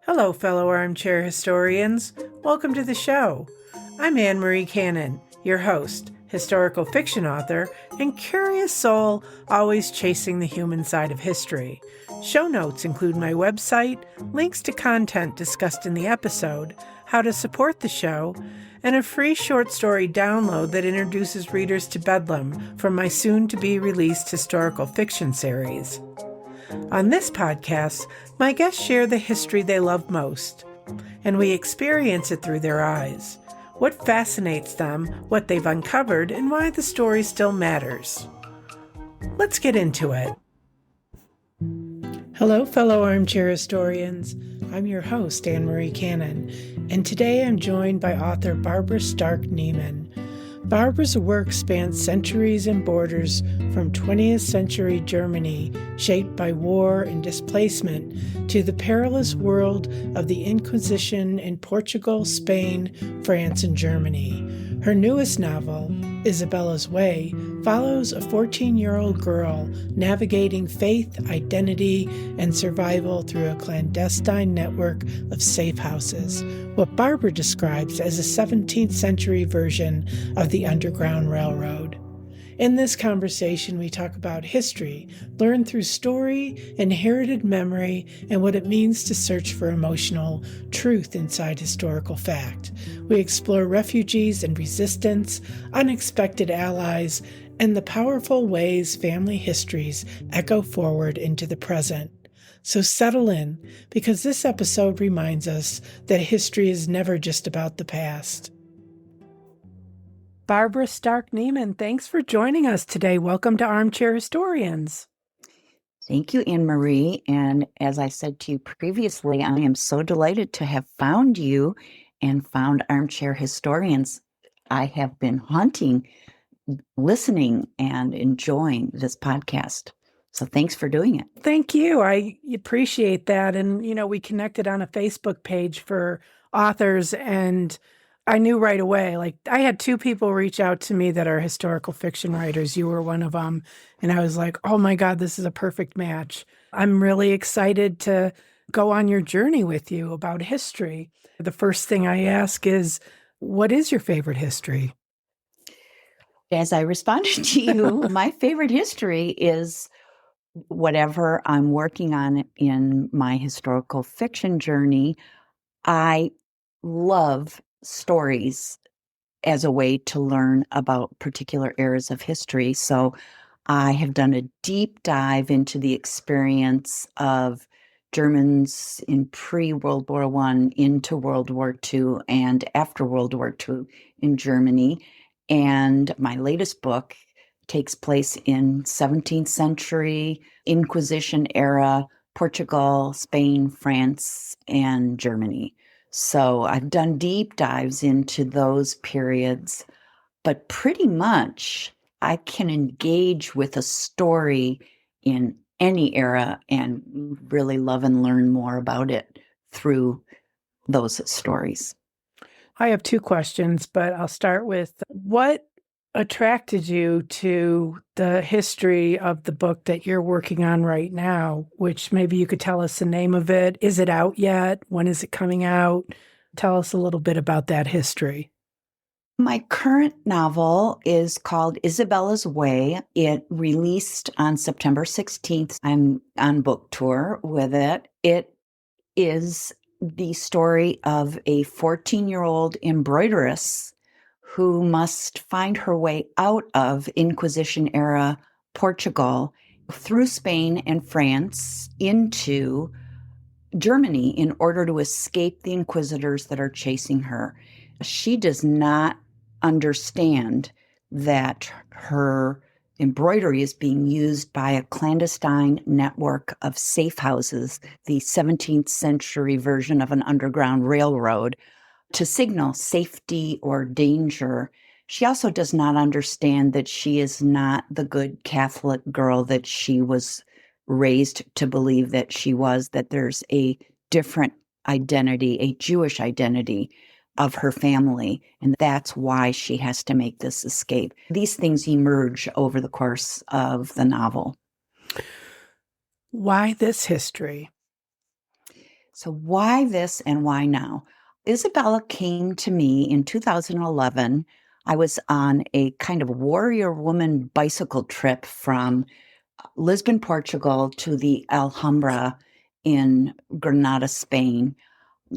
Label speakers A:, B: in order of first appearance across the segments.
A: Hello, fellow armchair historians. Welcome to the show. I'm Anne Marie Cannon, your host, historical fiction author, and curious soul always chasing the human side of history. Show notes include my website, links to content discussed in the episode, how to support the show, and a free short story download that introduces readers to Bedlam from my soon-to-be-released historical fiction series. On this podcast, my guests share the history they love most, and we experience it through their eyes. What fascinates them, what they've uncovered, and why the story still matters. Let's get into it. Hello, fellow armchair historians. I'm your host, Anne Marie Cannon, and today I'm joined by author Barbara Stark-Nemon. Barbara's work spans centuries and borders from 20th century Germany, shaped by war and displacement, to the perilous world of the Inquisition in Portugal, Spain, France, and Germany. Her newest novel, Isabela's Way, follows a 14-year-old girl navigating faith, identity, and survival through a clandestine network of safe houses, what Barbara describes as a 17th century version of the Underground Railroad. In this conversation, we talk about history, learned through story, inherited memory, and what it means to search for emotional truth inside historical fact. We explore refugees and resistance, unexpected allies, and the powerful ways family histories echo forward into the present. So settle in, because this episode reminds us that history is never just about the past. Barbara Stark-Nemon, thanks for joining us today. Welcome to Armchair Historians.
B: Thank you, Anne Marie. And as I said to you previously, I am so delighted to have found you and found Armchair Historians. I have been hunting, listening, and enjoying this podcast. So thanks for doing it.
A: Thank you. I appreciate that. And, we connected on a Facebook page for authors, and I knew right away, I had two people reach out to me that are historical fiction writers. You were one of them. And I was like, oh my God, this is a perfect match. I'm really excited to go on your journey with you about history. The first thing I ask is, what is your favorite history?
B: As I responded to you, my favorite history is whatever I'm working on in my historical fiction journey. I love stories as a way to learn about particular eras of history. So I have done a deep dive into the experience of Germans in pre-World War I into World War II and after World War II in Germany. And my latest book takes place in 17th century Inquisition-era Portugal, Spain, France, and Germany. So I've done deep dives into those periods, but pretty much I can engage with a story in any era and really love and learn more about it through those stories.
A: I have two questions, but I'll start with what attracted you to the history of the book that you're working on right now, which maybe you could tell us the name of it. Is it out yet? When is it coming out? Tell us a little bit about that history.
B: My current novel is called Isabela's Way. It released on September 16th. I'm on book tour with it. It is the story of a 14-year-old embroideress who must find her way out of Inquisition-era Portugal through Spain and France into Germany in order to escape the inquisitors that are chasing her. She does not understand that her embroidery is being used by a clandestine network of safe houses, the 17th century version of an underground railroad, to signal safety or danger. She also does not understand that she is not the good Catholic girl that she was raised to believe that she was, that there's a different identity, a Jewish identity of her family, and that's why she has to make this escape. These things emerge over the course of the novel.
A: Why this history?
B: So why this and why now? Isabela came to me in 2011. I was on a kind of warrior woman bicycle trip from Lisbon, Portugal to the Alhambra in Granada, Spain.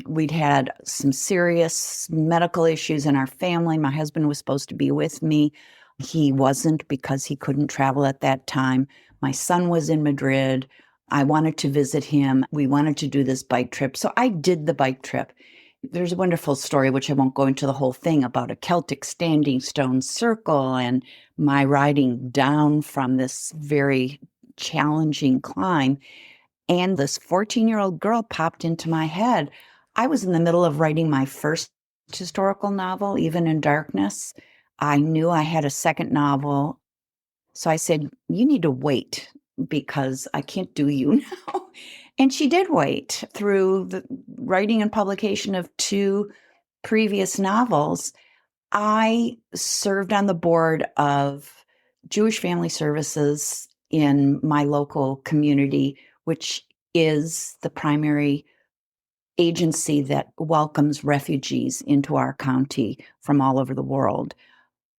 B: We'd had some serious medical issues in our family. My husband was supposed to be with me. He wasn't because he couldn't travel at that time. My son was in Madrid. I wanted to visit him. We wanted to do this bike trip. So I did the bike trip. There's a wonderful story, which I won't go into the whole thing, about a Celtic standing stone circle and my riding down from this very challenging climb. And this 14-year-old girl popped into my head. I was in the middle of writing my first historical novel, Even in Darkness. I knew I had a second novel. So I said, you need to wait because I can't do you now. And she did wait through the writing and publication of 2 previous novels. I served on the board of Jewish Family Services in my local community, which is the primary agency that welcomes refugees into our county from all over the world.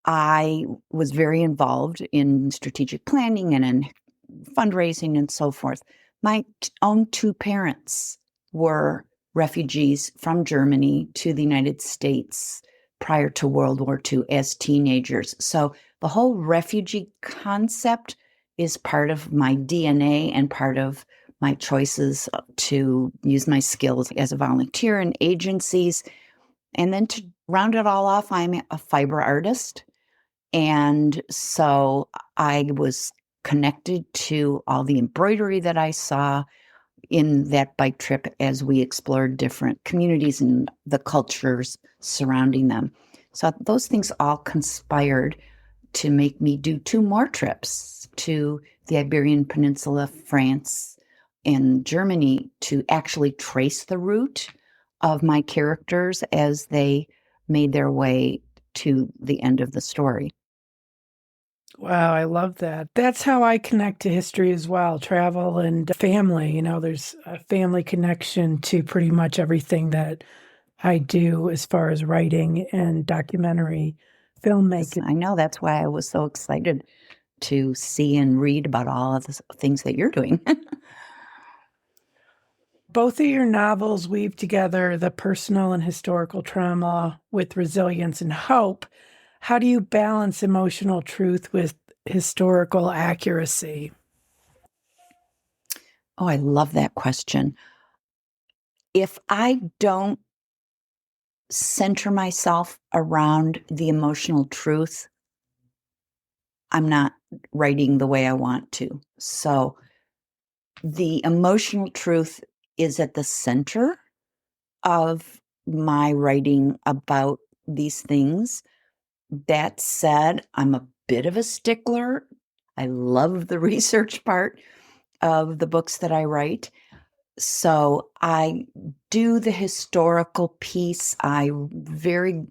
B: I was very involved in strategic planning and in fundraising and so forth. My own 2 parents were refugees from Germany to the United States prior to World War II as teenagers. So the whole refugee concept is part of my DNA and part of my choices to use my skills as a volunteer in agencies. And then to round it all off, I'm a fiber artist. And so I was connected to all the embroidery that I saw in that bike trip as we explored different communities and the cultures surrounding them. So those things all conspired to make me do 2 more trips to the Iberian Peninsula, France, and Germany to actually trace the route of my characters as they made their way to the end of the story.
A: Wow, I love that. That's how I connect to history as well, travel and family. There's a family connection to pretty much everything that I do as far as writing and documentary filmmaking.
B: I know that's why I was so excited to see and read about all of the things that you're doing.
A: Both of your novels weave together the personal and historical trauma with resilience and hope. How do you balance emotional truth with historical accuracy?
B: Oh, I love that question. If I don't center myself around the emotional truth, I'm not writing the way I want to. So the emotional truth is at the center of my writing about these things. That said, I'm a bit of a stickler. I love the research part of the books that I write. So I do the historical piece. I'm very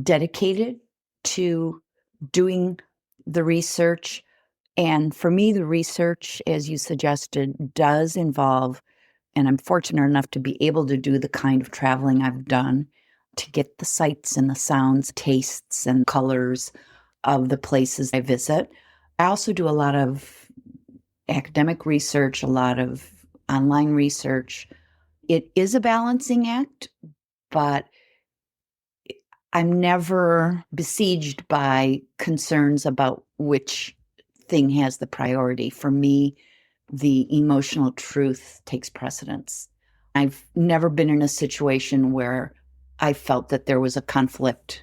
B: dedicated to doing the research. And for me, the research, as you suggested, does involve, and I'm fortunate enough to be able to do the kind of traveling I've done to get the sights and the sounds, tastes, and colors of the places I visit. I also do a lot of academic research, a lot of online research. It is a balancing act, but I'm never besieged by concerns about which thing has the priority. For me, the emotional truth takes precedence. I've never been in a situation where I felt that there was a conflict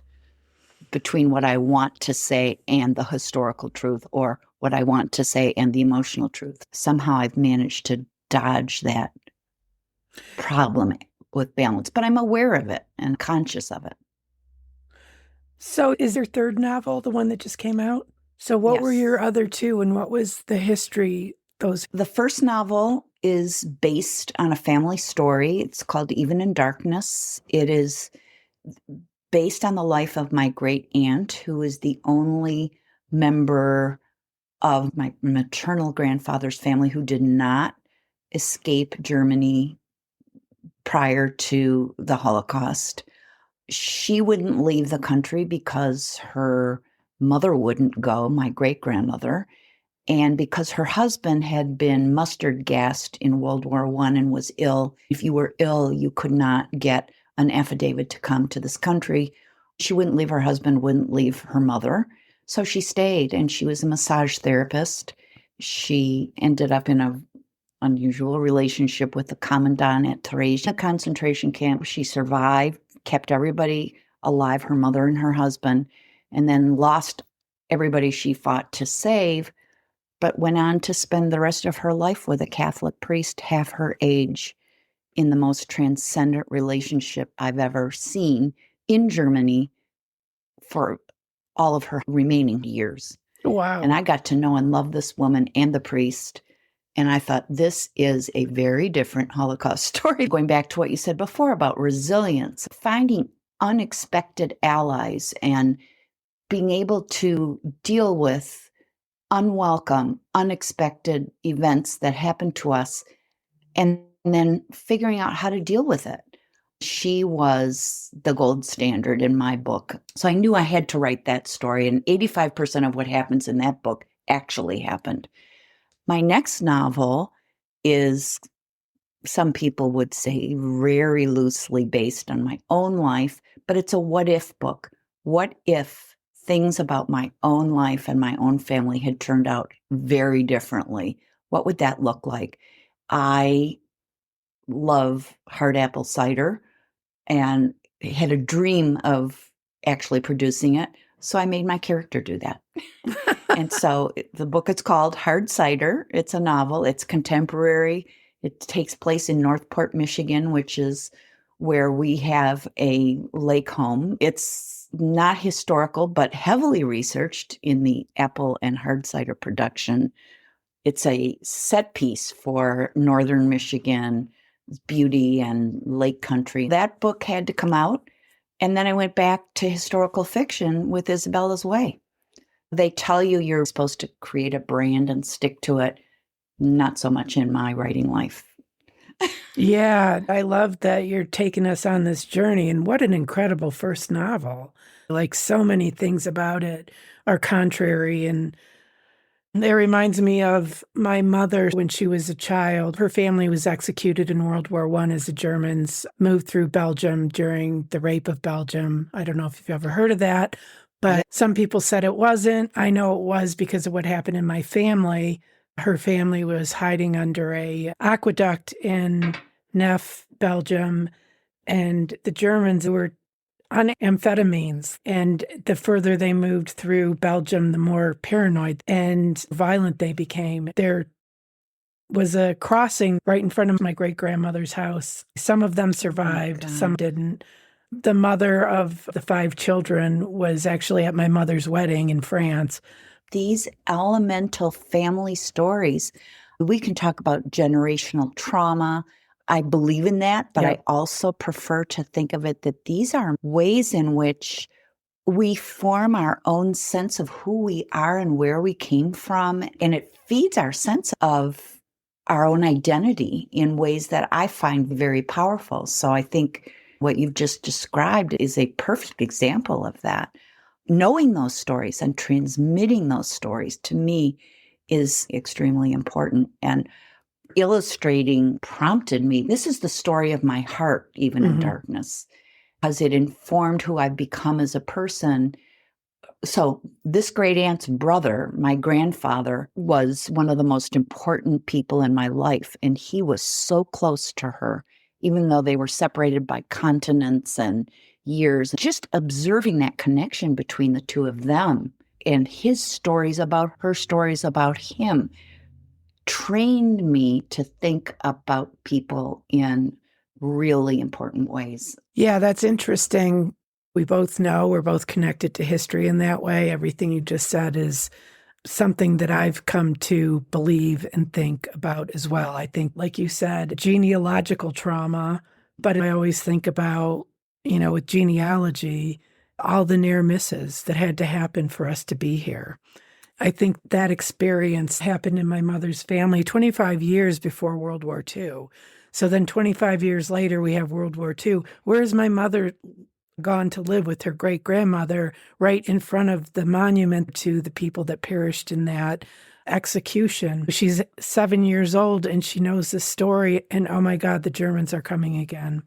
B: between what I want to say and the historical truth, or what I want to say and the emotional truth. Somehow I've managed to dodge that problem with balance, but I'm aware of it and conscious of it.
A: So is your third novel the one that just came out? So what were
B: Yes.
A: your other 2 and what was the history?
B: The first novel is based on a family story. It's called Even in Darkness. It is based on the life of my great aunt, who is the only member of my maternal grandfather's family who did not escape Germany prior to the Holocaust. She wouldn't leave the country because her mother wouldn't go, my great-grandmother, and because her husband had been mustard gassed in World War I and was ill. If you were ill, you could not get an affidavit to come to this country. She wouldn't leave her husband, wouldn't leave her mother. So she stayed, and she was a massage therapist. She ended up in an unusual relationship with the commandant at Thrace, a concentration camp. She survived, kept everybody alive, her mother and her husband, and then lost everybody she fought to save, but went on to spend the rest of her life with a Catholic priest half her age in the most transcendent relationship I've ever seen in Germany for all of her remaining years.
A: Wow.
B: And I got to know and love this woman and the priest. And I thought, this is a very different Holocaust story. Going back to what you said before about resilience, finding unexpected allies and being able to deal with unwelcome, unexpected events that happen to us, and then figuring out how to deal with it. She was the gold standard in my book. So I knew I had to write that story, and 85% of what happens in that book actually happened. My next novel is, some people would say, very loosely based on my own life, but it's a what-if book. What if things about my own life and my own family had turned out very differently? What would that look like? I love hard apple cider and had a dream of actually producing it. So I made my character do that. And so the book is called Hard Cider. It's a novel. It's contemporary. It takes place in Northport, Michigan, which is where we have a lake home. It's not historical, but heavily researched in the apple and hard cider production. It's a set piece for northern Michigan, beauty and lake country. That book had to come out. And then I went back to historical fiction with Isabela's Way. They tell you you're supposed to create a brand and stick to it. Not so much in my writing life.
A: Yeah, I love that you're taking us on this journey. And what an incredible first novel. Like, so many things about it are contrary. And it reminds me of my mother when she was a child. Her family was executed in World War I as the Germans moved through Belgium during the rape of Belgium. I don't know if you've ever heard of that, but some people said it wasn't. I know it was because of what happened in my family. Her family was hiding under a aqueduct in Neuf, Belgium, and the Germans were on amphetamines. And the further they moved through Belgium, the more paranoid and violent they became. There was a crossing right in front of my great-grandmother's house. Some of them survived, some didn't. The mother of the 5 children was actually at my mother's wedding in France.
B: These elemental family stories, we can talk about generational trauma. I believe in that, but I also prefer to think of it that these are ways in which we form our own sense of who we are and where we came from. And it feeds our sense of our own identity in ways that I find very powerful. So I think what you've just described is a perfect example of that. Knowing those stories and transmitting those stories to me is extremely important. And illustrating prompted me. This is the story of my heart, even in darkness, because it informed who I've become as a person. So this great aunt's brother, my grandfather, was one of the most important people in my life. And he was so close to her, even though they were separated by continents and years. Just observing that connection between the two of them and his stories about her stories about him trained me to think about people in really important ways.
A: Yeah, that's interesting. We both know we're both connected to history in that way. Everything you just said is something that I've come to believe and think about as well. I think, like you said, genealogical trauma, but I always think about, with genealogy, all the near misses that had to happen for us to be here. I think that experience happened in my mother's family 25 years before World War II. So then 25 years later, we have World War II. Where's my mother gone to live with her great-grandmother right in front of the monument to the people that perished in that execution? She's 7 years old and she knows the story, and oh my God, the Germans are coming again.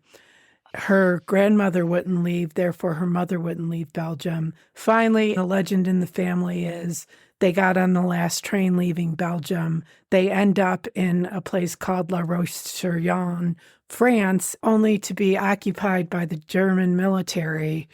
A: Her grandmother wouldn't leave, therefore her mother wouldn't leave Belgium. Finally, the legend in the family is they got on the last train leaving Belgium. They end up in a place called La Roche-sur-Yon, France, only to be occupied by the German military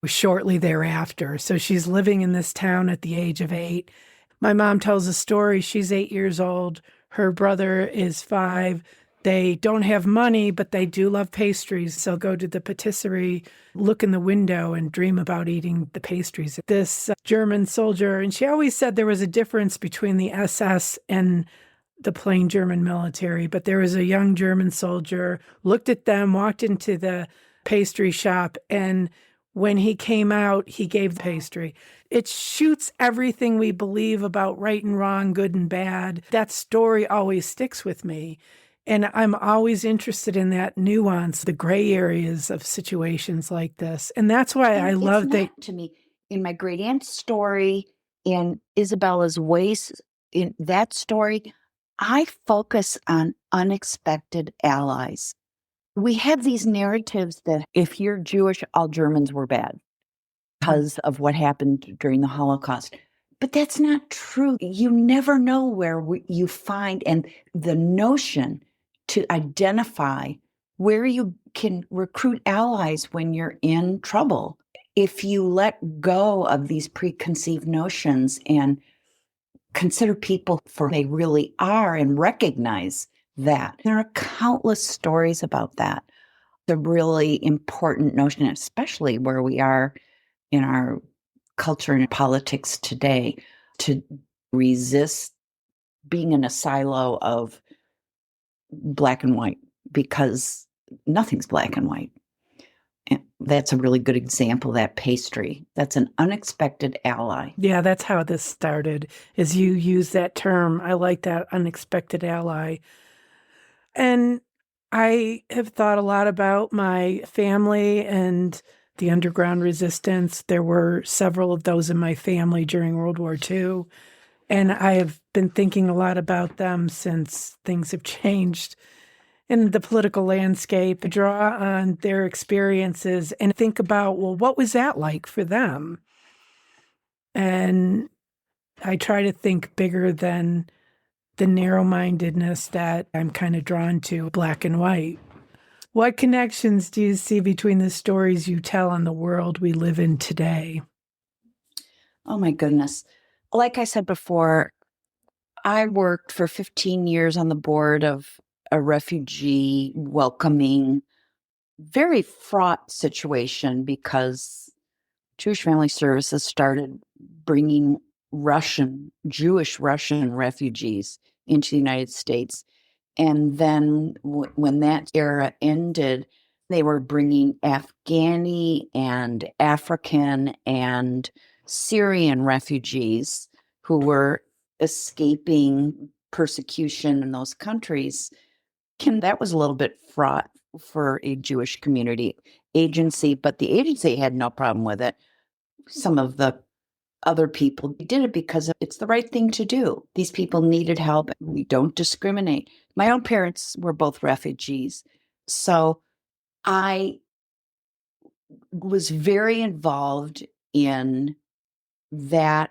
A: shortly thereafter. So she's living in this town at the age of 8. My mom tells a story. She's 8 years old. Her brother is 5. They don't have money, but they do love pastries. So go to the patisserie, look in the window, and dream about eating the pastries. This German soldier, and she always said there was a difference between the SS and the plain German military, but there was a young German soldier, looked at them, walked into the pastry shop, and when he came out, he gave the pastry. It shoots everything we believe about right and wrong, good and bad. That story always sticks with me. And I'm always interested in that nuance, the gray areas of situations like this. And that's why I love that.
B: To me, in my great aunt's story, in Isabela's ways, in that story, I focus on unexpected allies. We have these narratives that if you're Jewish, all Germans were bad because of what happened during the Holocaust. But that's not true. You never know where you find, and the notion to identify where you can recruit allies when you're in trouble. If you let go of these preconceived notions and consider people for they really are and recognize that. There are countless stories about that. The really important notion, especially where we are in our culture and politics today, to resist being in a silo of black and white, because nothing's black and white. And that's a really good example, that pastry. That's an unexpected ally.
A: Yeah, that's how this started, is you use that term. I like that, unexpected ally. And I have thought a lot about my family and the underground resistance. There were several of those in my family during World War II. And I have been thinking a lot about them since things have changed in the political landscape. I draw on their experiences and think about, well, what was that like for them? And I try to think bigger than the narrow-mindedness that I'm kind of drawn to, black and white. What connections do you see between the stories you tell and the world we live in today?
B: Oh, my goodness. Like I said before, I worked for 15 years on the board of a refugee welcoming, very fraught situation, because Jewish Family Services started bringing Jewish Russian refugees into the United States. And then when that era ended, they were bringing Afghani and African and Syrian refugees who were escaping persecution in those countries. And that was a little bit fraught for a Jewish community agency, but the agency had no problem with it. Some of the other people did it because it's the right thing to do. These people needed help. We don't discriminate. My own parents were both refugees. So I was very involved in that.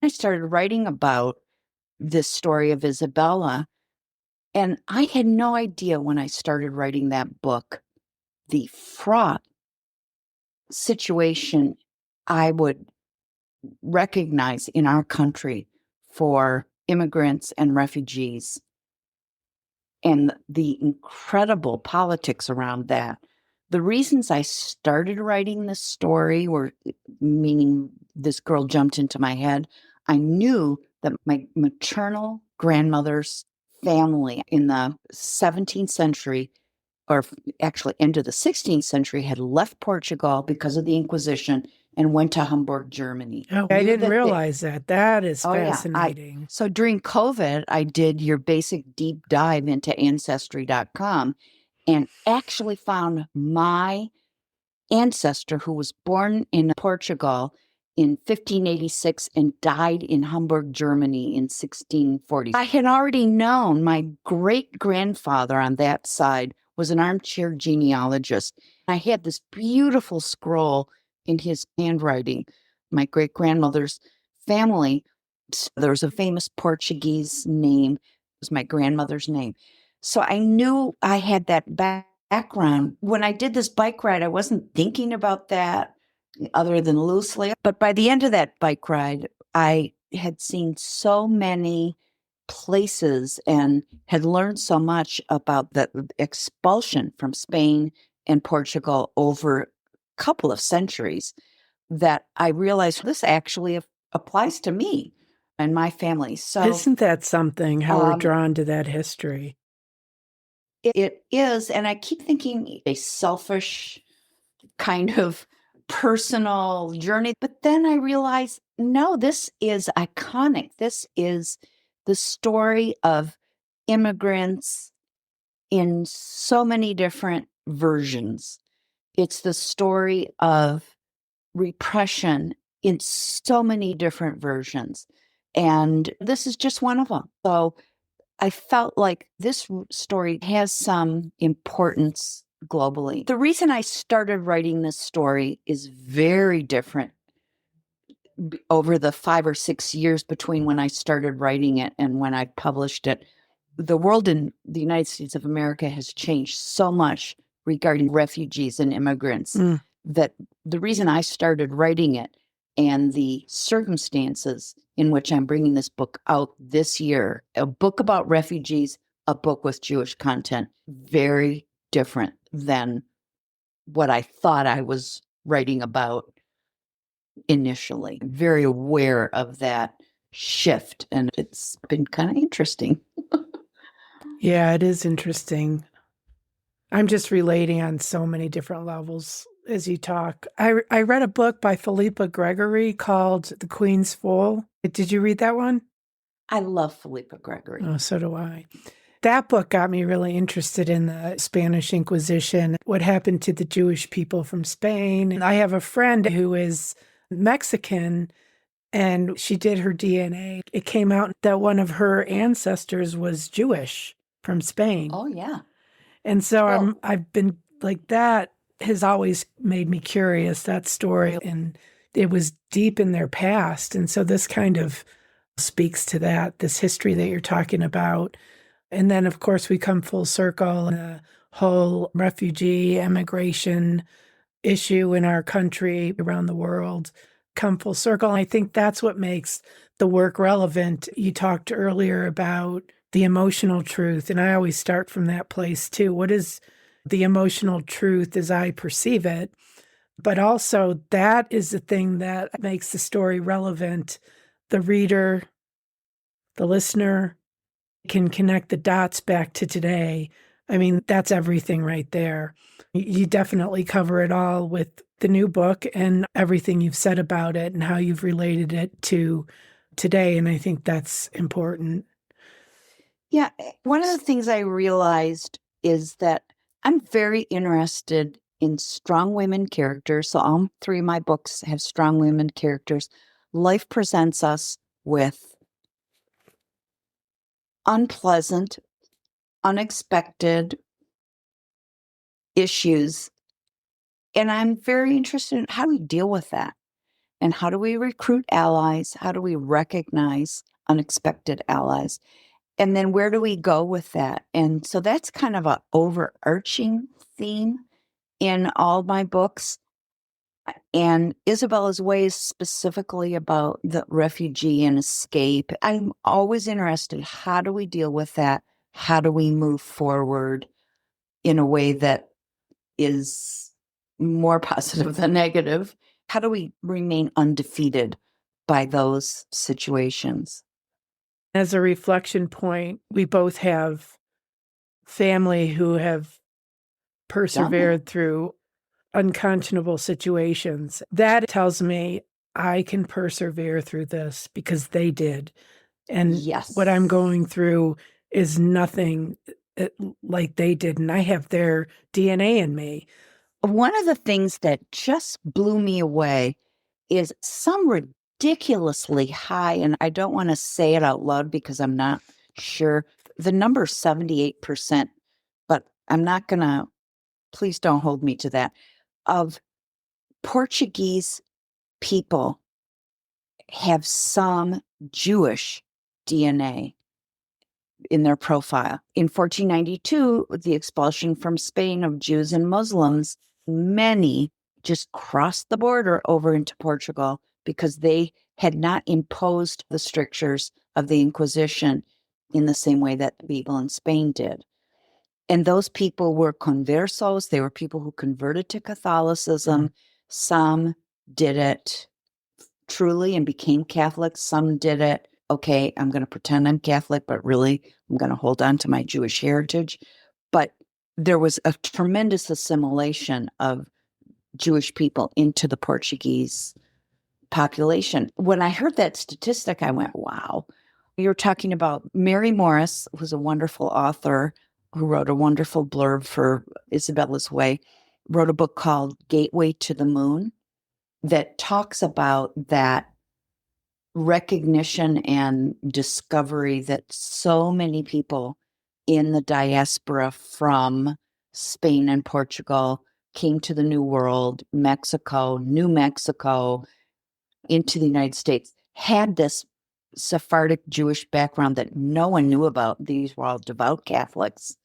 B: I started writing about this story of Isabela, and I had no idea when I started writing that book the fraught situation I would recognize in our country for immigrants and refugees, and the incredible politics around that. The reasons I started writing this story were, meaning this girl jumped into my head. I knew that my maternal grandmother's family in the 17th century, or actually into the 16th century, had left Portugal because of the Inquisition and went to Hamburg, Germany.
A: Oh, I didn't realize that. That is fascinating.
B: Yeah. So during COVID, I did your basic deep dive into Ancestry.com and actually found my ancestor who was born in Portugal in 1586 and died in Hamburg, Germany in 1640. I had already known my great-grandfather on that side was an armchair genealogist. I had this beautiful scroll in his handwriting. My great-grandmother's family, there's a famous Portuguese name, it was my grandmother's name. So I knew I had that background. When I did this bike ride, I wasn't thinking about that other than loosely. But by the end of that bike ride, I had seen so many places and had learned so much about the expulsion from Spain and Portugal over a couple of centuries that I realized this actually applies to me and my family. So
A: isn't that something, how we're drawn to that history?
B: It is. And I keep thinking a selfish kind of personal journey. But then I realized, no, this is iconic. This is the story of immigrants in so many different versions. It's the story of repression in so many different versions. And this is just one of them. So I felt like this story has some importance globally. The reason I started writing this story is very different over the 5 or 6 years between when I started writing it and when I published it. The world in the United States of America has changed so much regarding refugees and immigrants that the reason I started writing it and the circumstances in which I'm bringing this book out this year, a book about refugees, a book with Jewish content, very different than what I thought I was writing about initially. I'm very aware of that shift, and it's been kind of interesting.
A: Yeah, it is interesting. I'm just relating on so many different levels as you talk. I read a book by Philippa Gregory called The Queen's Fool. Did you read that one?
B: I love Philippa Gregory.
A: Oh, so do I. That book got me really interested in the Spanish Inquisition, what happened to the Jewish people from Spain. I have a friend who is Mexican, and she did her DNA. It came out that one of her ancestors was Jewish from Spain.
B: Oh, yeah.
A: And so I've been like, that has always made me curious, that story. And it was deep in their past. And so this kind of speaks to that, this history that you're talking about. And then, of course, we come full circle in the whole refugee immigration issue in our country, around the world, come full circle. And I think that's what makes the work relevant. You talked earlier about the emotional truth, and I always start from that place too. What is the emotional truth as I perceive it? But also that is the thing that makes the story relevant. The reader, the listener can connect the dots back to today. I mean, that's everything right there. You definitely cover it all with the new book and everything you've said about it and how you've related it to today. And I think that's important.
B: Yeah. One of the things I realized is that I'm very interested in strong women characters. So all 3 of my books have strong women characters. Life presents us with unpleasant, unexpected issues. And I'm very interested in how do we deal with that? And how do we recruit allies? How do we recognize unexpected allies? And then where do we go with that? And so that's kind of an overarching theme in all my books. And Isabela's Way is specifically about the refugee and escape. I'm always interested, how do we deal with that? How do we move forward in a way that is more positive than negative? How do we remain undefeated by those situations?
A: As a reflection point, we both have family who have persevered through unconscionable situations. That tells me I can persevere through this because they did. And
B: Yes.
A: what I'm going through is nothing like they did. And I have their DNA in me.
B: One of the things that just blew me away is some ridiculously high, and I don't want to say it out loud because I'm not sure. The number 78%, but I'm not going to, please don't hold me to that, of Portuguese people have some Jewish DNA in their profile. In 1492, with the expulsion from Spain of Jews and Muslims, many just crossed the border over into Portugal because they had not imposed the strictures of the Inquisition in the same way that the people in Spain did. And those people were conversos. They were people who converted to Catholicism. Some did it truly and became Catholic. Some did it, okay, I'm going to pretend I'm Catholic, but really I'm going to hold on to my Jewish heritage. But there was a tremendous assimilation of Jewish people into the Portuguese population. When I heard that statistic, I went, wow. You're talking about Mary Morris, who's a wonderful author who wrote a wonderful blurb for Isabela's Way, wrote a book called Gateway to the Moon that talks about that recognition and discovery that so many people in the diaspora from Spain and Portugal came to the New World, Mexico, New Mexico, into the United States, had this Sephardic Jewish background that no one knew about. These were all devout Catholics,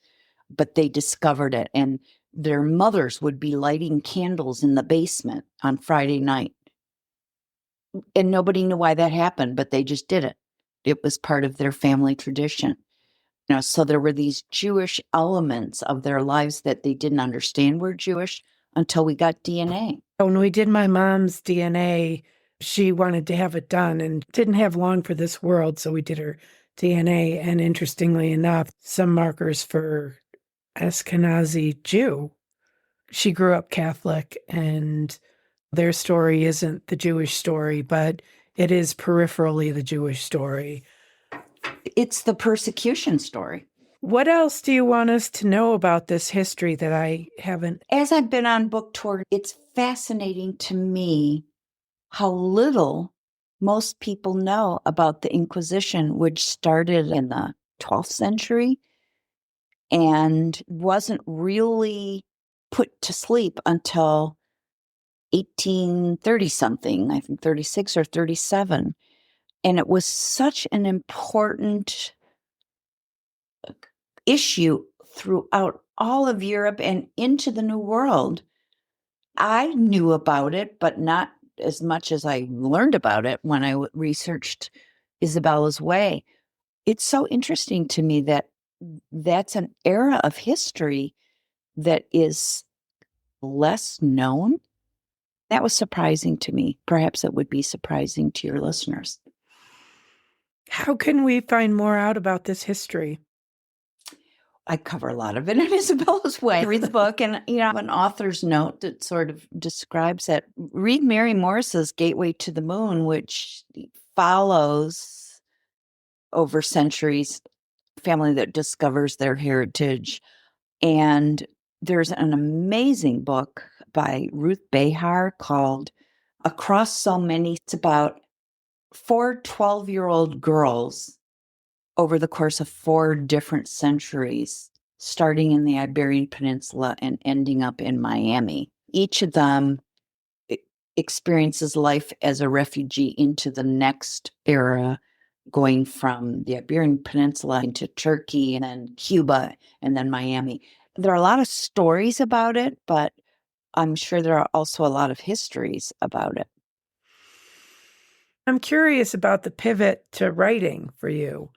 B: but they discovered it. And their mothers would be lighting candles in the basement on Friday night. And nobody knew why that happened, but they just did it. It was part of their family tradition. So there were these Jewish elements of their lives that they didn't understand were Jewish until we got DNA.
A: When we did my mom's DNA, she wanted to have it done and didn't have long for this world, so we did her DNA. And interestingly enough, some markers for Ashkenazi Jew. She grew up Catholic, and their story isn't the Jewish story, but it is peripherally the Jewish story.
B: It's the persecution story.
A: What else do you want us to know about this history that I haven't?
B: As I've been on book tour, it's fascinating to me how little most people know about the Inquisition, which started in the 12th century and wasn't really put to sleep until 1830 something, I think 36 or 37. And it was such an important issue throughout all of Europe and into the New World. I knew about it, but not as much as I learned about it when I researched Isabela's Way. It's so interesting to me that that's an era of history that is less known. That was surprising to me. Perhaps it would be surprising to your listeners.
A: How can we find more out about this history?
B: I cover a lot of it in Isabela's Way. Read the book and, an author's note that sort of describes it. Read Mary Morris's Gateway to the Moon, which follows over centuries a family that discovers their heritage. And there's an amazing book by Ruth Behar called Across So Many. It's about 4 12-year-old girls over the course of 4 different centuries, starting in the Iberian Peninsula and ending up in Miami. Each of them experiences life as a refugee into the next era, going from the Iberian Peninsula into Turkey and then Cuba and then Miami. There are a lot of stories about it, but I'm sure there are also a lot of histories about it.
A: I'm curious about the pivot to writing for you.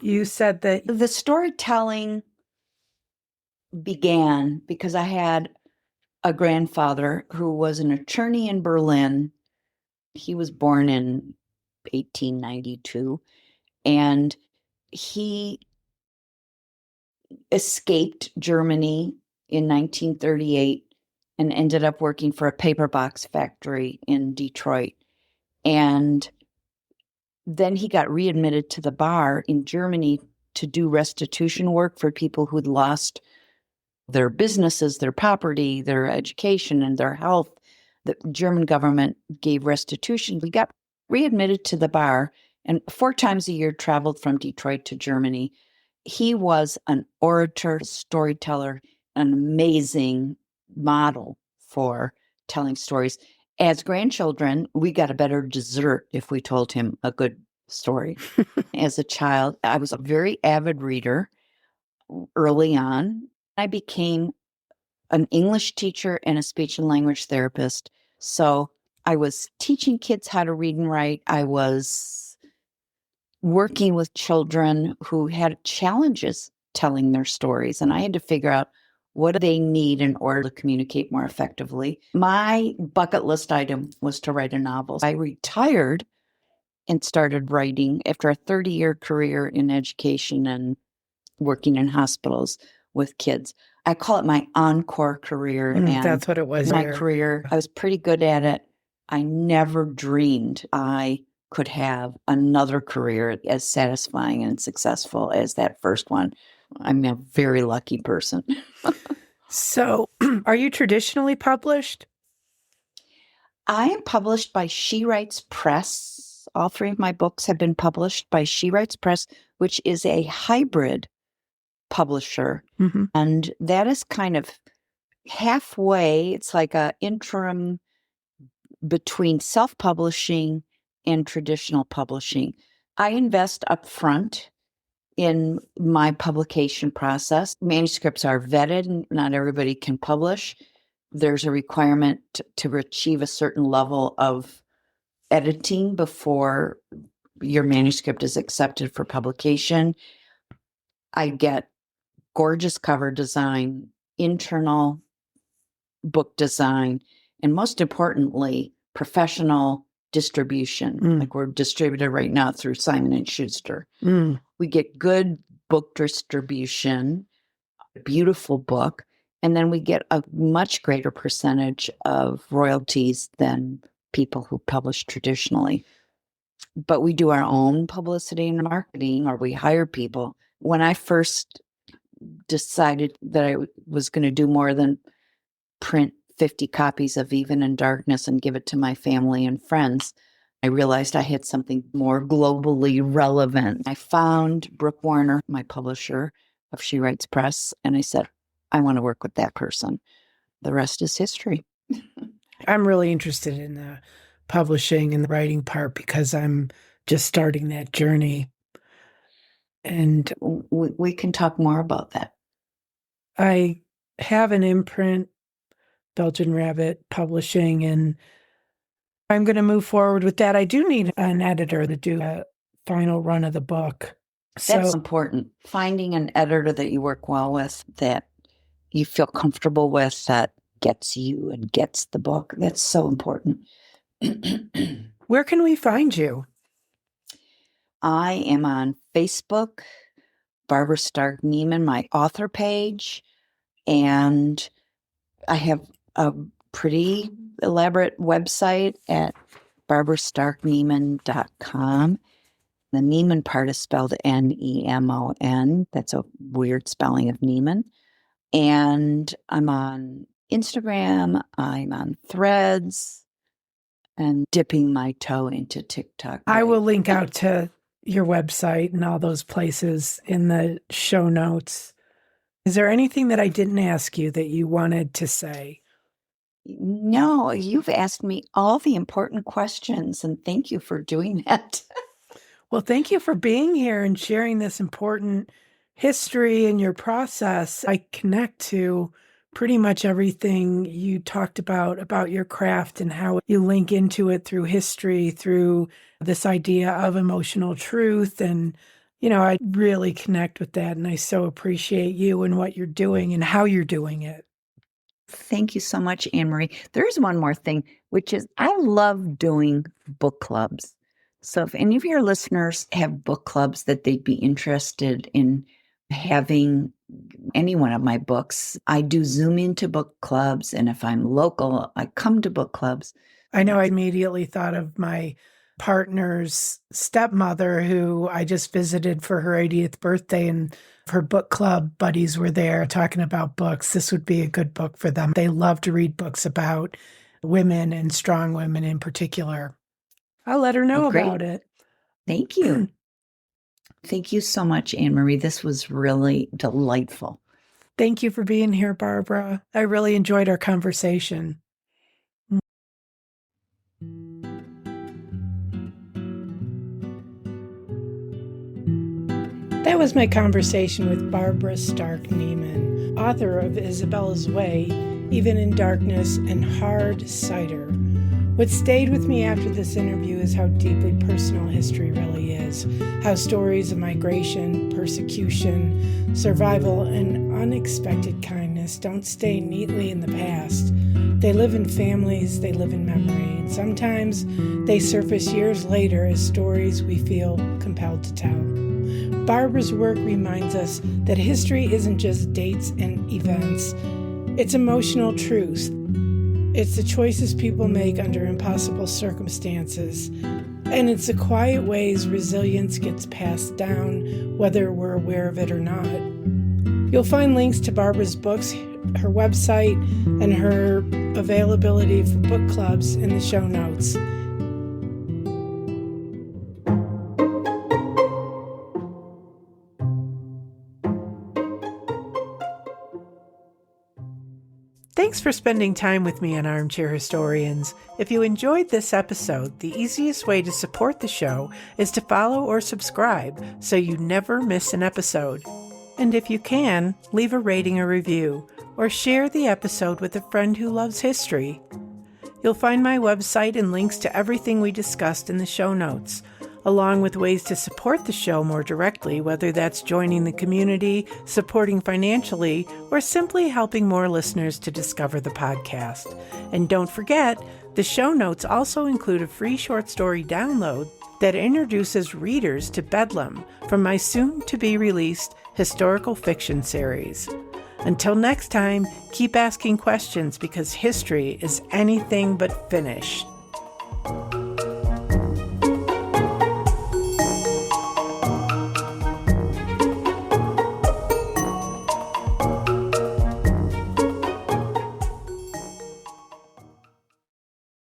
A: You said that
B: the storytelling began because I had a grandfather who was an attorney in Berlin. He was born in 1892, and he escaped Germany in 1938 and ended up working for a paper box factory in Detroit. And then he got readmitted to the bar in Germany to do restitution work for people who'd lost their businesses, their property, their education, and their health. The German government gave restitution. We got readmitted to the bar and 4 times a year traveled from Detroit to Germany. He was an orator, storyteller, an amazing model for telling stories. As grandchildren, we got a better dessert if we told him a good story. As a child, I was a very avid reader early on. I became an English teacher and a speech and language therapist. So I was teaching kids how to read and write. I was working with children who had challenges telling their stories, and I had to figure out what do they need in order to communicate more effectively. My bucket list item was to write a novel. I retired and started writing after a 30-year career in education and working in hospitals with kids. I call it my encore career. And
A: that's what it was.
B: My career, I was pretty good at it. I never dreamed I could have another career as satisfying and successful as that first one. I'm a very lucky person.
A: So, are you traditionally published?
B: I am published by She Writes Press. All 3 of my books have been published by She Writes Press, which is a hybrid publisher.
A: Mm-hmm.
B: And that is kind of halfway. It's like an interim between self-publishing and traditional publishing. I invest upfront in my publication process. Manuscripts are vetted, and not everybody can publish. There's a requirement to achieve a certain level of editing before your manuscript is accepted for publication. I get gorgeous cover design, internal book design, and most importantly, professional distribution. Like we're distributed right now through Simon & Schuster. We get good book distribution, beautiful book, and then we get a much greater percentage of royalties than people who publish traditionally. But we do our own publicity and marketing, or we hire people. When I first decided that I was going to do more than print 50 copies of Even in Darkness and give it to my family and friends, I realized I had something more globally relevant. I found Brooke Warner, my publisher of She Writes Press, and I said, I want to work with that person. The rest is history.
A: I'm really interested in the publishing and the writing part because I'm just starting that journey. And
B: we can talk more about that.
A: I have an imprint, Belgian Rabbit Publishing, and I'm going to move forward with that. I do need an editor to do a final run of the book.
B: That's important. Finding an editor that you work well with, that you feel comfortable with, that gets you and gets the book. That's so important.
A: Where can we find you?
B: I am on Facebook, Barbara Stark-Nemon, my author page, and I have a pretty elaborate website at barbarastarknemon.com. The Nemon part is spelled Nemon. That's a weird spelling of Nemon. And I'm on Instagram, I'm on Threads, and dipping my toe into TikTok.
A: I will link out to your website and all those places in the show notes. Is there anything that I didn't ask you that you wanted to say?
B: No, you've asked me all the important questions, and thank you for doing that.
A: Well, thank you for being here and sharing this important history and your process. I connect to pretty much everything you talked about your craft and how you link into it through history, through this idea of emotional truth. And, I really connect with that. And I so appreciate you and what you're doing and how you're doing it.
B: Thank you so much, Anne-Marie. There's one more thing, which is I love doing book clubs. So if any of your listeners have book clubs that they'd be interested in having any one of my books. I do Zoom into book clubs, and if I'm local, I come to book clubs.
A: I know I immediately thought of my partner's stepmother, who I just visited for her 80th birthday, and her book club buddies were there talking about books. This would be a good book for them. They love to read books about women and strong women in particular. I'll let her know about it.
B: Thank you. Thank you so much, Anne-Marie. This was really delightful.
A: Thank you for being here, Barbara. I really enjoyed our conversation. That was my conversation with Barbara Stark-Nemon, author of Isabela's Way, Even in Darkness, and Hard Cider. What stayed with me after this interview is how deeply personal history really is, how stories of migration, persecution, survival, and unexpected kindness don't stay neatly in the past. They live in families, they live in memory, and sometimes they surface years later as stories we feel compelled to tell. Barbara's work reminds us that history isn't just dates and events. It's emotional truth. It's the choices people make under impossible circumstances. And it's the quiet ways resilience gets passed down, whether we're aware of it or not. You'll find links to Barbara's books, her website, and her availability for book clubs in the show notes. Thanks for spending time with me on Armchair Historians. If you enjoyed this episode, the easiest way to support the show is to follow or subscribe so you never miss an episode. And if you can, leave a rating or review, or share the episode with a friend who loves history. You'll find my website and links to everything we discussed in the show notes, along with ways to support the show more directly, whether that's joining the community, supporting financially, or simply helping more listeners to discover the podcast. And don't forget, the show notes also include a free short story download that introduces readers to Bedlam from my soon-to-be-released historical fiction series. Until next time, keep asking questions because history is anything but finished.